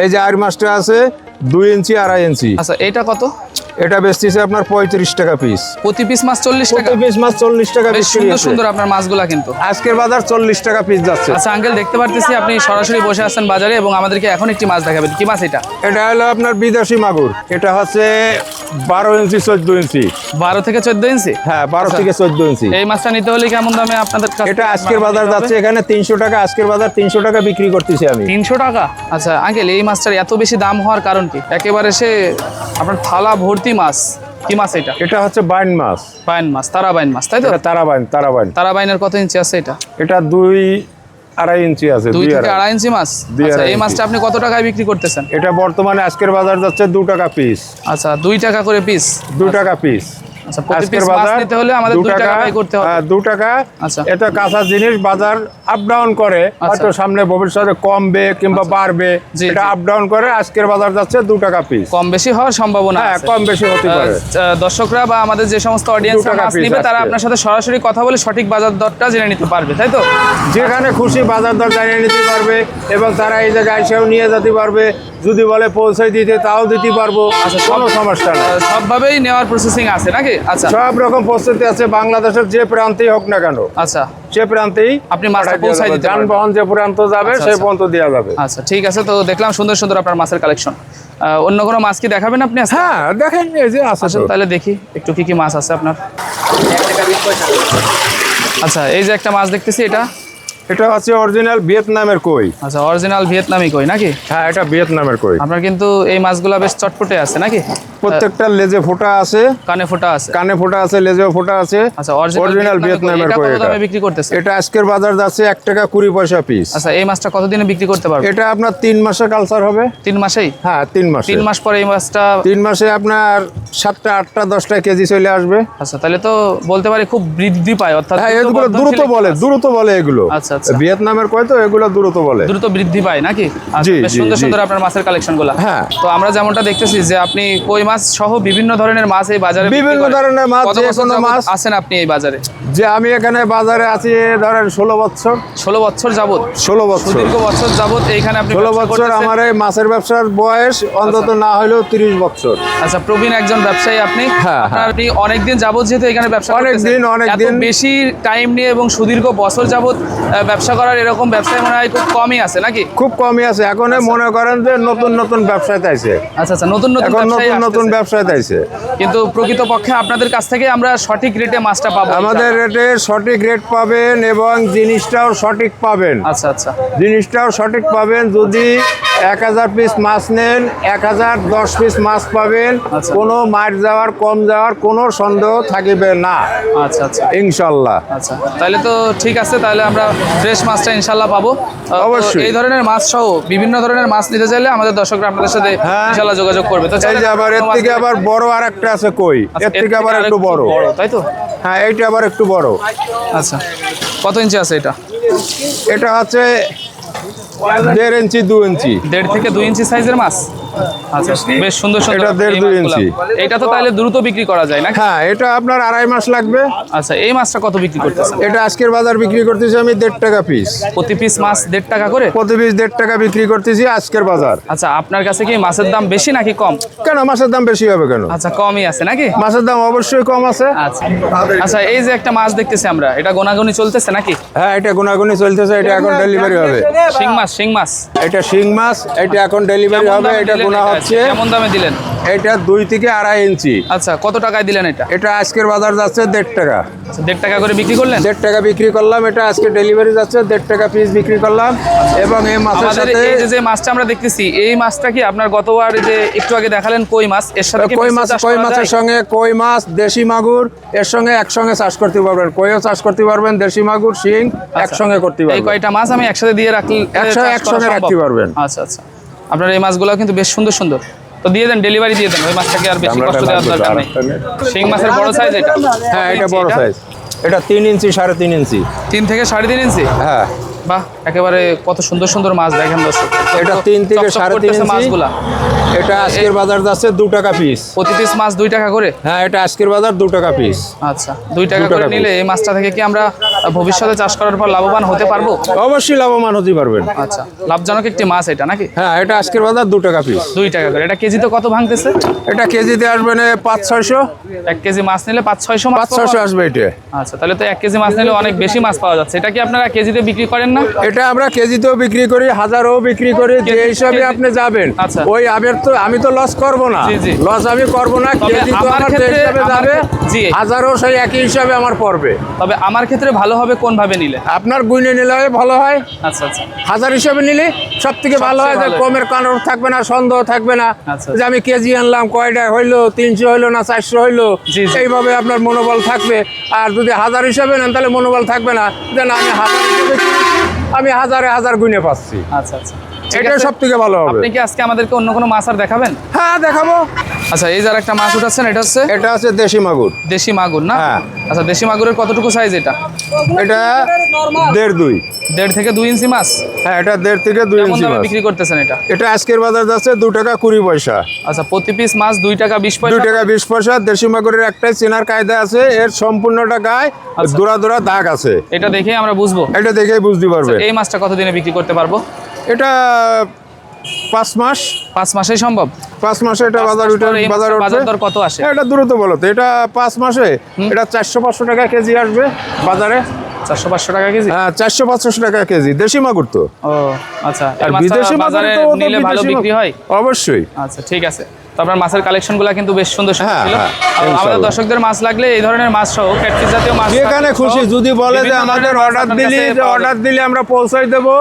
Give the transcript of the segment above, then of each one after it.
এই যে আর মাছটা আছে 2 ইঞ্চি 2.5 ইঞ্চি। আচ্ছা এটা কত? এটা বেচতেছে আপনার 35 টাকা পিস। প্রতি পিস মাছ 40 টাকা? প্রতি পিস মাছ 40 টাকা বেশ বিক্রি সুন্দর হচ্ছে। সুন্দর আপনার মাছগুলা কিন্তু। আজকের বাজার 40 টাকা পিস যাচ্ছে। আচ্ছা আঙ্কেল, দেখতে পারতেছি আপনি সরাসরি বসে আছেন বাজারে এবং আমাদেরকে এখন একটি মাছ দেখাবেন। কি মাছ এটা? এটা হলো আপনার বিদেশি মাগুর। এটা হচ্ছে 12 ইঞ্চি 14 ইঞ্চি। 12 থেকে 14 ইঞ্চি? হ্যাঁ 12 থেকে 14 ইঞ্চি। এই মাছটা নিতে হলে কেমন দামে আপনাদের কাছে? এটা আজকের বাজার যাচ্ছে এখানে 300 টাকা। আজকের বাজার 300 টাকা বিক্রি করতেছি আমি। 300 টাকা? আচ্ছা আঙ্কেল, এই মাছটার এত বেশি দাম হওয়ার কারণ কি? একেবারে সে আপনার থালা ভর্তি মাছ। কি মাছ এটা? এটা হচ্ছে বাইন মাছ। বাইন মাছ, তারাবাইন মাছ, তাই তো? এটা তারাবাইন। তারাবাইনের কত ইঞ্চি আছে এটা? এটা 2.5 ইঞ্চি আছে। 2 থেকে 2.5 ইঞ্চি মাছ। আচ্ছা এই মাছটা আপনি কত টাকায় বিক্রি করতেছেন? এটা বর্তমানে আজকের বাজার যাচ্ছে 2 টাকা পিস। আচ্ছা 2 টাকা করে পিস? 2 টাকা পিস। আচ্ছা প্রতি পিস মাছ নিতে হলে আমাদের 2 টাকা বাই করতে হবে। 2 টাকা। আচ্ছা এটা কাঁচা জিনিস, বাজার আপ ডাউন করে, হয়তো সামনে ভবিষ্যতে কমবে কিংবা বাড়বে, এটা আপ ডাউন করে। আজকের বাজার যাচ্ছে 2 টাকা পিস। কম বেশি হওয়ার সম্ভাবনা আছে। কম বেশি হতে পারে। দর্শকরা বা আমাদের যে সমস্ত অডিয়েন্স মাছ নেবে তারা আপনার সাথে সরাসরি কথা বলে সঠিক বাজার দরটা জেনে নিতে পারবে, তাই তো? যেখানে খুশি বাজার দর জানিয়ে নিতে পারবে এবং তারা এই জায়গায় এসেও নিয়ে যেতে পারবে। যদি বলে পৌঁছে দিতে তাও দিতে পারবো। আচ্ছা কোনো সমস্যা নেই। সবভাবেই নেওয়ার প্রসেসিং আছে নাকি? আচ্ছা সব রকম প্রস্তুতি আছে, বাংলাদেশের যে প্রান্তেই হোক না কেন। আচ্ছা সে প্রান্তেই আপনি মাছটা পৌঁছায় দিতে পারবেন। যানবাহন যে প্রান্ত যাবে সেই পর্যন্ত দেওয়া যাবে। আচ্ছা ঠিক আছে, তো দেখলাম সুন্দর সুন্দর আপনার মাছের কালেকশন। অন্য কোনো মাছ কি দেখাবেন আপনি? হ্যাঁ দেখেন, এই যে আছে। আসুন তাহলে দেখি একটু কি কি মাছ আছে আপনার। আচ্ছা এই যে একটা মাছ দেখতেছি, এটা হচ্ছে অরিজিনাল ভিয়েতনামের কই। আচ্ছা অরিজিনাল ভিয়েতনামি কই নাকি? হ্যাঁ এটা ভিয়েতনামের কই। আপনার কিন্তু এই মাছগুলা বেশ চটপটে আছে নাকি? প্রত্যেকটা লেজে ফোঁটা আছে, কানে ফোঁটা আছে। কানে ফোঁটা আছে, লেজেও ফোঁটা আছে। আচ্ছা অরিজিনাল ভিয়েতনামের কই। কত দামে বিক্রি করতেছে? এটা আজকের বাজার যাচ্ছে 1 টাকা 20 পয়সা পিস। আচ্ছা এই মাছটা কতদিনে বিক্রি করতে পারবে? এটা আপনার 3 মাসে কালচার হবে। 3 মাসেই? হ্যাঁ 3 মাসে। 3 মাস পরে এই মাছটা 3 মাসে আপনার 7টা 8টা 10টা কেজি চলে আসবে। আচ্ছা তাহলে তো বলতে পারি খুব বৃদ্ধি পায়, অর্থাৎ হ্যাঁ এগুলো দ্রুত বলে এগুলো। আচ্ছা আচ্ছা ভিয়েতনামের কই তো এগুলো দ্রুত বলে, দ্রুত বৃদ্ধি পায় নাকি? জি, বেশ জি, সুন্দর জি। সুন্দর আপনার মাছের কালেকশনগুলো। হ্যাঁ। তো আমরা যেমনটা দেখতেছি যে আপনি কই মাছ সহ বিভিন্ন ধরনের মাছ এই বাজারে বিক্রি বিভিন্ন করেন। ধরনের মাছ, কত যে বছর কোনো যাবত মাছ। আছেন আপনি এই বাজারে? যে আমি এখানে বাজারে আছি ধরেন 16 বছর। 16 বছর যাবত? 16 বছর। সুদীর্ঘ বছর যাবত এইখানে আপনি 16 ব্যবসা বছর করতেছেন। আমার এই মাছের ব্যবসার বয়স অন্তত না হলেও 30 বছর। আচ্ছা প্রবীণ একজন ব্যবসায়ী আপনি। হ্যাঁ, আপনি অনেকদিন যাবত যেহেতু এখানে ব্যবসা করতেছেন, অনেক এত দিন বেশি টাইম নিয়ে এবং সুদীর্ঘ বছর যাবত ব্যবসা করার এরকম ব্যবসায় মনে হয় খুব কমই আছে নাকি? খুব কমই আছে। এখন মনে করেন যে নতুন নতুন ব্যবসায় তাইছে। আচ্ছা আচ্ছা নতুন নতুন এখন ব্যবসায়ী নতুন নতুন আসতেছে। ব্যবসায় তাইছে। কিন্তু প্রকৃতপক্ষে আপনাদের কাছ থেকে আমরা সঠিক রেটে মাছটা পাবো। আমাদের রেটে সঠিক রেট পাবেন এবং জিনিসটাও সঠিক পাবেন। আচ্ছা আচ্ছা জিনিসটাও সঠিক পাবেন। যদি 1000 পিস মাছ নেন 1010 পিস মাছ পাবেন। আচ্ছা। কোনো মার যাওয়ার কম যাওয়ার কোনো সন্দেহ থাকিবে না আচ্ছা আচ্ছা ইনশাল্লাহ। আচ্ছা তাহলে তো ঠিক আছে, তাহলে আমরা ফ্রেশ মাছটা ইনশাল্লাহ পাবো। অবশ্যই। এই ধরনের মাছ সহ বিভিন্ন ধরনের মাছ নিতে চাইলে আমাদের দর্শকরা আপনাদের সাথে ইনশাল্লাহ যোগাযোগ করবে। তো এই যে আবার এর থেকে আবার বড় আরেকটা আছে কই, এর থেকে আবার একটু বড়। তাই তো? হ্যাঁ এইটা আবার একটু বড়। আচ্ছা কত ইঞ্চি আছে এটা? এটা হচ্ছে 1.5 ইঞ্চি 2 ইঞ্চি। 1.5 থেকে 2 ইঞ্চি সাইজের মাছ। আচ্ছা বেশ সুন্দর সুন্দর। এটা 1.5 2 ইঞ্চি। এটা তো তাহলে দ্রুত বিক্রি করা যায় না? হ্যাঁ এটা আপনার 2.5 মাস লাগবে। আচ্ছা এই মাছটা কত বিক্রি করতেছেন? এটা আজকের বাজার বিক্রি করতেছি আমি 1.5 টাকা পিস। প্রতি পিস মাছ 1.5 টাকা করে? প্রতি পিস 1.5 টাকা বিক্রি করতেছি আজকের বাজার। আচ্ছা আপনার কাছে কি মাছের দাম বেশি নাকি কম? কেন মাছের দাম বেশি হবে কেন? আচ্ছা কমই আছে নাকি? মাছের দাম অবশ্যই কম আছে। আচ্ছা আচ্ছা এই যে একটা মাছ দেখতেছি আমরা, এটা গোনাগুনি চলতেছে নাকি? হ্যাঁ এটা গুনাগুনি চলতেছে। এটা এখন ডেলিভারি হবে। শিং মাছ, শিং মাছ। এটা শিং মাছ, এটা এখন ডেলিভারি কেমন হবে। দামে এটা দিলেন গুনা এটা? হচ্ছে। কেমন দামে দিলেন? এটা 2 থেকে 2.5 ইঞ্চি। আচ্ছা কত টাকায় দিলেন এটা? এটা আজকের বাজার যাচ্ছে 1.5 টাকা। আচ্ছা 1.5 টাকা করে বিক্রি করলেন? 1.5 টাকা বিক্রি করলাম। এটা আজকে ডেলিভারি যাচ্ছে 1.5 টাকা পিস বিক্রি করলাম। এবং এই মাছের আমাদের সাথে এই যে মাছটা আমরা দেখতেছি, এই মাছটা কি আপনার গতবার যে একটু আগে দেখালেন কই মাছ, এর সাথে কি কই মিশ্র মাছ, চাষ কই করা মাছের যায়? সঙ্গে কই মাছ, দেশি মাগুর এর সঙ্গে একসঙ্গে চাষ করতে পারবেন। কইও চাষ করতে পারবেন, দেশি মাগুর, শিং একসঙ্গে করতে এই পারবেন। কয়টা মাছ আমি একসাথে দিয়ে রাখলে একসঙ্গে রাখতে পারবেন। আচ্ছা আচ্ছা আপনার এই মাছগুলো কিন্তু বেশ সুন্দর সুন্দর। তো দিয়ে দেন, ডেলিভারি দিয়ে দেন। ওই মাছটাকে আর বেশি কষ্ট দেওয়ার দরকার নেই। শিং মাছের বড় সাইজ এটা? হ্যাঁ এটা বড় সাইজ। এটা 3 ইঞ্চি 3.5 ইঞ্চি। 3 থেকে 3.5 ইঞ্চি? হ্যাঁ বাহ একেবারে কত সুন্দর সুন্দর মাছ দেখেন দর্শক। এটা 3 থেকে চকচক 3.5 করতেছে ইঞ্চি মাছগুলা। এটা আজকের বাজার যাচ্ছে 2 টাকা পিস। প্রতি পিস মাছ 2 টাকা করে? হ্যাঁ, এটা আজকের বাজার 2 টাকা পিস। আচ্ছা, 2 টাকা 2 করে টাকা নিলে এই মাছটা থেকে কি আমরা ভবিষ্যতে চাষ করার পর লাভবান হতে পারবো? অবশ্যই লাভবান হতে পারবেন। আচ্ছা, লাভজনক একটি মাছ এটা নাকি? হ্যাঁ, এটা আজকের বাজার 2 টাকা পিস। 2 টাকা করে। এটা কেজিতে কত ভাঙতেছে? এটা কেজিতে আসবে না 500-600। 1 কেজি মাছ নিলে 500-600 মাছ পাওয়া 500-600 আসবে এটা। আচ্ছা, তাহলে তো 1 কেজি মাছ নিলে অনেক বেশি মাছ পাওয়া যাচ্ছে। এটা কি আপনারা কেজিতে বিক্রি করেন না? এটা আমরা কেজিতেও বিক্রি করি, হাজারও বিক্রি করি, যে হিসাবে আপনি যাবেন। আচ্ছা। ওই আমি তো লস করব না, জি, জি। লস আমি করব না। তবে কেজি তো আমার আমার যে ক্ষেত্রে- হিসাবে আমার যাবে, জি। হাজারও সেই একই হিসাবে আমার পড়বে। তবে আমার ক্ষেত্রে ভালো হবে কোন ভাবে নিলে? আপনার গুইনে নিলে ভালো হয়, আচ্ছা আচ্ছা হাজার হিসাবে নিলে সব থেকে ভালো হয়। যে ভালো। কমের কারণ থাকবে না, সন্দেহ থাকবে না আচ্ছা। যে আমি কেজি আনলাম, কয়টা হইলো, 300 হইলো না 400 হইলো, জি, জি। এইভাবে আপনার মনোবল থাকবে। আর যদি হাজার হিসাবে নেন তাহলে মনোবল থাকবে না যে না, আমি হাজার হিসাবে কিনেছি, আমি হাজার গুনে পাচ্ছি। আচ্ছা আচ্ছা ঠিক এটা আছে। সব থেকে ভালো হবে। আপনি কি আজকে আমাদেরকে অন্য কোনো মাছ আর দেখাবেন? হ্যাঁ, দেখাবো। আচ্ছা, এই যার একটা মাছ উঠাচ্ছেন, এটা হচ্ছে এটা হচ্ছে দেশি মাগুর। দেশি মাগুর না? হ্যাঁ। আচ্ছা, দেশি মাগুরের কতটুকু সাইজ এটা? এটা 1.5-2। 1.5 থেকে 2 ইঞ্চি মাছ? হ্যাঁ, এটা 1.5 থেকে 2 কেমন ইঞ্চি দামে মাছ। বিক্রি করতেছেন এটা? এটা আজকের বাজার যাচ্ছে 2 টাকা 20 পয়সা। আচ্ছা, প্রতি পিস মাছ 2 টাকা 20 2 পয়সা? টাকা 20 পয়সা। দেশি মাগুরের একটাই চেনার কায়দা আছে, এর সম্পূর্ণটা গায়ে আচ্ছা। দোড়া দাগ আছে। এটা দেখে আমরা বুঝবো। এটা দেখেই বুঝতে পারবে। এই মাছটা কতদিনে বিক্রি করতে পারবো? এটা 5 মাস। 5 মাসেই সম্ভব? 5 মাসে এটা 5 বাজার মাস উঠে, পরে এই বাজার মাছের বাজার উঠবে। দর কত আসে? এটা দ্রুত বলো তো, এটা 5 মাসে এটা 400-500 টাকা কেজি আসবে বাজারে। 400-500 টাকা কেজি? হ্যাঁ, 400-500 টাকা কেজি দেশি মাগুর তো। ও আচ্ছা, আর এই মাছটা বিদেশি মাগুর বাজারে তো নিলে ভালো বিদেশি বিক্রি হয়? অবশ্যই। আচ্ছা, ঠিক আছে। তো আপনার মাছের কালেকশনগুলো কিন্তু বেশ সুন্দর সুন্দর হ্যাঁ, ছিল। হ্যাঁ, আমাদের ইনশাআল্লাহ। দর্শকদের মাছ লাগলে এই ধরনের মাছ সহ ক্যাটফিশ জাতীয় মাছ যেখানে খুশি যদি বলে যে বিভিন্ন আমাদের ধরনের মাছ অর্ডার আপনার দিলি, কাছে যে পাওয়া অর্ডার দিলে আমরা পৌঁছাই দেবো,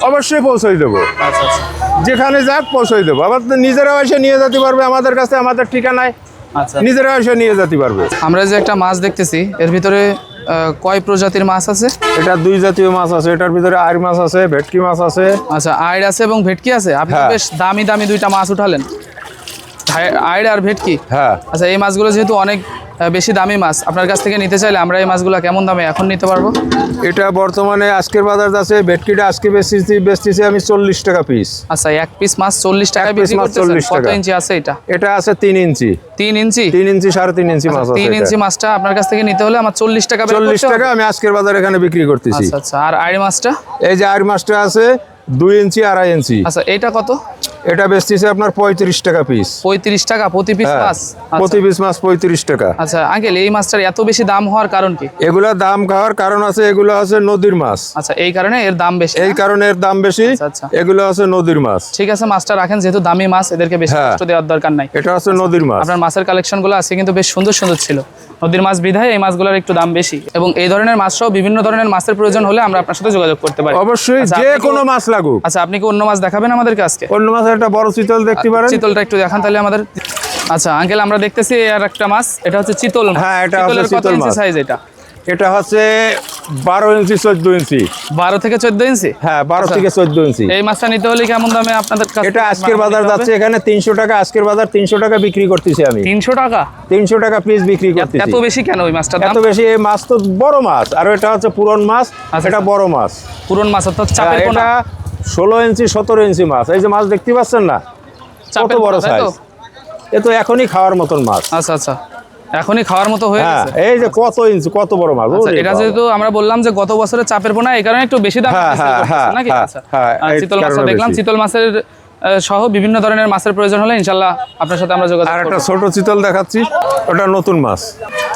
অবশ্যই পৌঁছাই দেবো। আচ্ছা আচ্ছা যেখানে যাক পৌঁছাই দেবো। আবার তো নিজেরাও এসে নিয়ে যেতে পারবে আমাদের কাছে, আমাদের ঠিকানায় আচ্ছা। নিজেরাও এসে নিয়ে যেতে পারবে। আমরা যে একটা মাছ দেখতেছি, এর ভিতরে কয় প্রজাতির মাছ আছে? এটা 2 জাতীয় মাছ আছে। এটার ভিতরে আইর মাছ আছে, ভেটকি মাছ আছে। আচ্ছা, আইড় আছে এবং ভেটকি আছে। আপনি তো হ্যাঁ। বেশ দামি দামি 2টা মাছ উঠালেন, আইড় আর ভেটকি। হ্যাঁ, আচ্ছা, এই মাছগুলো যেহেতু অনেক বেশি দামি মাছ, আপনার কাছ থেকে নিতে চাইলে আমরা এই মাছগুলো কেমন দামে এখন নিতে পারবো? এটা বর্তমানে আজকের বাজার আছে, ভেটকিটা আজকে বেচতেছি আমি 40 টাকা পিস। আচ্ছা, 1 পিস মাছ 40 টাকা এক পিস বিক্রি মাছ করতেছেন। 40 কত টাকা। ইঞ্চি আছে এটা? এটা আছে 3 ইঞ্চি। 3 ইঞ্চি? 3 ইঞ্চি 3.5 ইঞ্চি মাছ আছে। 3 ইঞ্চি এটা মাছটা আপনার কাছ থেকে নিতে হলে আমার 40 টাকা বের 40 করতে টাকা হবে? আমি আজকের বাজার এখানে বিক্রি করতেছি। আচ্ছা আচ্ছা, আর আইড় মাছটা? এই যে আইর মাছটা আছে 2 ইঞ্চি 2.5 ইঞ্চি। আচ্ছা, এটা কত? এটা বেচতেছে আপনার 35 টাকা পিস। 35 টাকা প্রতি পিস হ্যাঁ, মাছ? প্রতি পিস মাছ 35 টাকা। আচ্ছা আঙ্কেল, এই মাছটার এত বেশি দাম হওয়ার কারণ কি? এগুলা দাম খাওয়ার কারণ আছে, এগুলো আছে নদীর মাছ, আচ্ছা, এই কারণে এর দাম বেশি? এই কারণে এর দাম বেশি। আচ্ছা, আচ্ছা। এগুলো আছে নদীর মাছ। ঠিক আছে, মাছটা রাখেন, যেহেতু দামি মাছ এদেরকে বেশি হ্যাঁ। কষ্ট দেওয়ার দরকার নাই। এটা আছে নদীর মাছ। আপনার মাছের কালেকশনগুলো আজকে কিন্তু বেশ সুন্দর সুন্দর ছিল। নদীর মাছ বিধায় এই মাছগুলোর একটু দাম বেশি, এবং এই ধরনের মাছ সহ বিভিন্ন ধরনের মাছের প্রয়োজন হলে আমরা আপনার সাথে যোগাযোগ করতে পারি। অবশ্যই, আচ্ছা, যে আপনি কি- কোনো মাছ লাগুক। আচ্ছা, আপনি কি অন্য মাছ দেখাবেন আমাদেরকে আজকে? অন্য মাছের একটা বড় চিতল দেখতে পারেন। চিতলটা একটু দেখান তাহলে আমাদের। আচ্ছা আঙ্কেল, আমরা দেখতেছি আর একটা মাছ, এটা হচ্ছে চিতল মাছ। হ্যাঁ, এটা চিতলের হচ্ছে কত চিতল ইঞ্চি মাছ। সাইজ এটা? এটা হচ্ছে 12 ইঞ্চি 14 ইঞ্চি। 12 থেকে 14 ইঞ্চি? হ্যাঁ, 12 আচ্ছা। থেকে 14 ইঞ্চি। এই মাছটা নিতে হলে কেমন দামে আপনাদের কাছে? এটা আজকের বাজার যাচ্ছে এখানে 300 টাকা। আজকের বাজার 300 টাকা বিক্রি করতেছি আমি। 300 টাকা? 300 টাকা পিস বিক্রি করতেছি। এত বেশি কেন ওই মাছটার দাম? এত বেশি? এই মাছ তো বড় মাছ, আর এটা হচ্ছে পুরন মাছ। আচ্ছা, এটা বড় মাছ। পুরন মাছ অর্থাৎ চাপের এটা পোনা? 16 ইঞ্চি 17 ইঞ্চি মাছ। এই যে মাছ দেখতে পাচ্ছেন না, কত চাপের বড় পোনা, তাই তো? সাইজ। এ তো এখনই খাওয়ার মতন মাছ। আচ্ছা আচ্ছা, এখনই খাওয়ার মতো হয়ে হ্যাঁ, গেছে। এই যে কত ইঞ্চি, কত বড় মাছ। আচ্ছা, ওরে এটা বাবা। যেহেতু আমরা বললাম যে গত বছরের চাপের পোনা, এই কারণে একটু বেশি দাম হ্যাঁ, হ্যাঁ, নাকি? হ্যাঁ, আচ্ছা, হ্যাঁ, আর এই চিতল মাছটা কারণে দেখলাম, বেশি। চিতল মাছের সহ বিভিন্ন ধরনের মাছের প্রয়োজন হলে ইনশাল্লাহ আপনার সাথে আমরা যোগাযোগ আর একটা করব। ছোট চিতল দেখাচ্ছি, ওটা নতুন মাছ।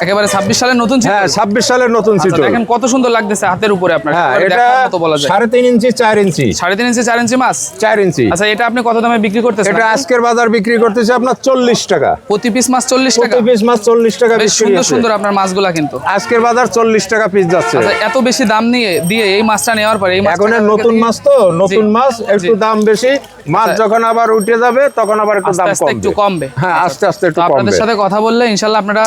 একেবারে 26 সালের নতুন চিতল? হ্যাঁ, 26 সালের নতুন আচ্ছা, চিতল। দেখেন কত সুন্দর লাগতেছে হাতের উপরে আপনার, হ্যাঁ, একেবারে এটা দেখার মতো বলা যায়। 3.5 ইঞ্চি 4 ইঞ্চি। 3.5 ইঞ্চি 4 ইঞ্চি মাছ? 4 ইঞ্চি। আচ্ছা, এটা আপনি কত দামে বিক্রি করতেছেন? এটা আজকের বাজার বিক্রি করতেছে আপনার 40 টাকা। প্রতি পিস মাছ 40 টাকা? প্রতি পিস মাছ 40 টাকা বেশ বিক্রি সুন্দর হচ্ছে। সুন্দর আপনার মাছগুলা কিন্তু। আজকের বাজার 40 টাকা পিস যাচ্ছে। আচ্ছা, এত বেশি দাম দিয়ে এই মাছটা নেওয়ার পরে এই মাছটা এখন নতুন মাছ তো, নতুন মাছ একটু দাম বেশি। মাছ যখন আবার উঠে যাবে তখন আবার একটু আস্তে দাম আস্তে একটু কমবে। কমবে। হ্যাঁ, আস্তে আস্তে একটু তো আপনাদের কমবে। সাথে কথা বললে ইনশাল্লাহ আপনারা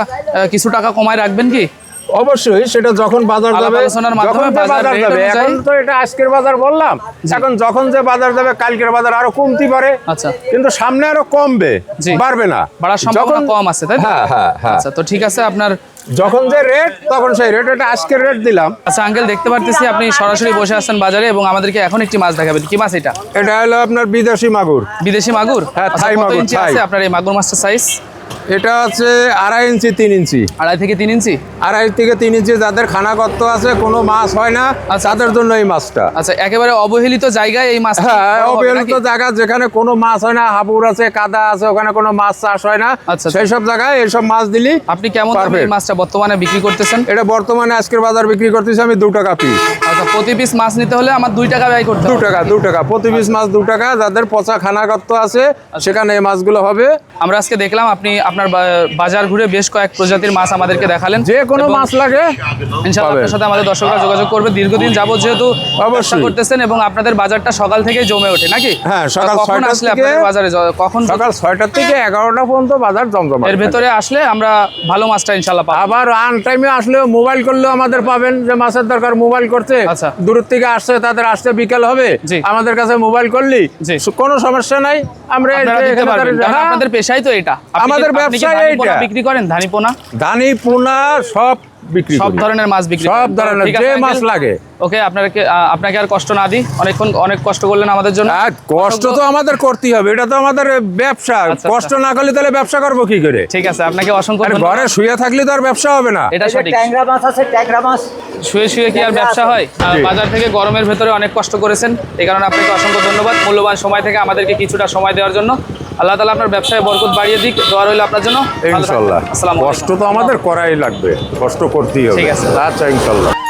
কিছু টাকা কমায় রাখবেন কি? অবশ্যই সেটা যখন বাজার আলাপ যাবে, আলোচনার মাধ্যমে যখন যে বাজার বাজার রেট যাবে, অনুযায়ী- এখন তো এটা আজকের বাজার বললাম, এখন যখন যে বাজার যাবে কালকের বাজার আরো কমতে পারে, আচ্ছা কিন্তু সামনে আরো কমবে, জি। বাড়বে না। বাড়ার সম্ভাবনা কম আছে, তাই তো? হ্যাঁ হ্যাঁ হ্যাঁ, আচ্ছা, তো ঠিক আছে আপনার। যখন যে রেট তখন সেই রেট, এটা আজকের রেট দিলাম। আচ্ছা আঙ্কেল, দেখতে পারতেছি আপনি সরাসরি বসে আছেন বাজারে এবং আমাদেরকে এখন একটি মাছ দেখাবেন। কি মাছ এটা? এটা হলো আপনার বিদেশি মাগুর। বিদেশি মাগুর? হ্যাঁ, আচ্ছা, থাই কত মাগুর, ইঞ্চি থাই। আছে আপনার এই মাগুর মাছটার সাইজ? এটা আছে 2.5 ইঞ্চি 3 ইঞ্চি। 2.5 থেকে 3 ইঞ্চি? 2.5 থেকে 3 ইঞ্চি, যাদের খানাগর্ত আছে, কোনো মাছ হয় না, আচ্ছা। তাদের জন্য এই মাছটা। আচ্ছা, একেবারে অবহেলিত জায়গায় এই মাছ হ্যাঁ, অবহেলিত জায়গা যেখানে কোনো মাছ হয় না, হাবুর আছে, কাদা আছে, ওখানে কোনো মাছ চাষ হয় না, আচ্ছা। সেই সব জায়গায় এইসব মাছ দিলি। আপনি কেমন দামে এই Perfect। মাছটা বর্তমানে বিক্রি করতেছেন? এটা বর্তমানে আজকের বাজার বিক্রি করতেছি আমি 2 টাকা পিস। আচ্ছা, প্রতি পিস মাছ নিতে হলে আমার 2 টাকা ব্যয় করতে 2 হবে। টাকা 2 টাকা প্রতি পিস মাছ 2 টাকা। যাদের পচা খানাগর্ত আছে সেখানে এই মাছগুলো হবে। আমরা আজকে দেখলাম আপনি আপনার বাজার ঘুরে বেশ কয়েক প্রজাতির মাছ আমাদেরকে দেখালেন। যে কোনো এবং মাছ লাগে ইনশাআল্লাহ পাবেন। আপনার সাথে আমাদের দর্শকরা যোগাযোগ করবে। দীর্ঘদিন যাবত যেহেতু ব্যবসা অবশ্যই। করতেছেন এবং আপনাদের বাজারটা সকাল থেকেই জমে ওঠে নাকি? হ্যাঁ, সকাল কখন 6টা আসলে থেকে আপনাদের বাজারে কখন? সকাল 6টা থেকে 11টা পর্যন্ত বাজার জমজমাট এর থাকে। ভেতরে আসলে আমরা ভালো মাছটা ইনশাআল্লাহ পাবো। আবার আন টাইমে আসলেও মোবাইল করলেও আমাদের পাবেন, যে মাছের দরকার মোবাইল করতে, আচ্ছা। দূর থেকে আসছে, তাদের আসতে বিকেল হবে, জি। আমাদের কাছে মোবাইল করলি জি। কোনো সমস্যা নাই, আমরা আপনারা এখানে দিতে পারবেন, কারণ হ্যাঁ, আপনাদের পেশাই তো এটা। আপনি কি- আমাদের আপনি কি ব্যবসাই ধানি পোনা এইটা। বিক্রি করেন? ধানি পোনা ধানি পোনা সব বিক্রি সব করি। ধরনের মাছ বিক্রি সব করেন? তো ধরনের ঠিক আছে, যে আঙ্কেল। মাছ লাগে। ওকে, আপনাকে আর কষ্ট না দিই, অনেক কষ্ট করলেন আমাদের জন্য। আর কষ্ট তো আমাদের করতেই হবে, এটা তো আমাদের ব্যবসা। আচ্ছা, কষ্ট না করলে তাহলে ব্যবসা করবো কি করে? ঠিক আছে, আপনাকে অসংখ্য আরে ধন্যবাদ। ঘরে শুয়ে থাকলে তো আর ব্যবসা হবে না। এটা সঠিক। ট্যাংরা মাছ আছে, ট্যাংরা মাছ। শুয়ে শুয়ে কি আর ব্যবসা হয়? জি। বাজার থেকে গরমের ভেতরে অনেক কষ্ট করেছেন, এই কারণে আপনাকে অসংখ্য ধন্যবাদ মূল্যবান সময় থেকে আমাদেরকে কিছুটা সময় দেওয়ার জন্য। আল্লাহ তাআলা আপনার ব্যবসায় বরকত বাড়িয়ে দিক, দোয়া রইল আপনার জন্য। ভালো থাকবেন। ইনশাল্লাহ আসসালামু আলাইকুম। কষ্ট তো আমাদের করাই লাগবে, কষ্ট করতেই হবে। ঠিক আছে। আচ্ছা, ইনশাল্লাহ।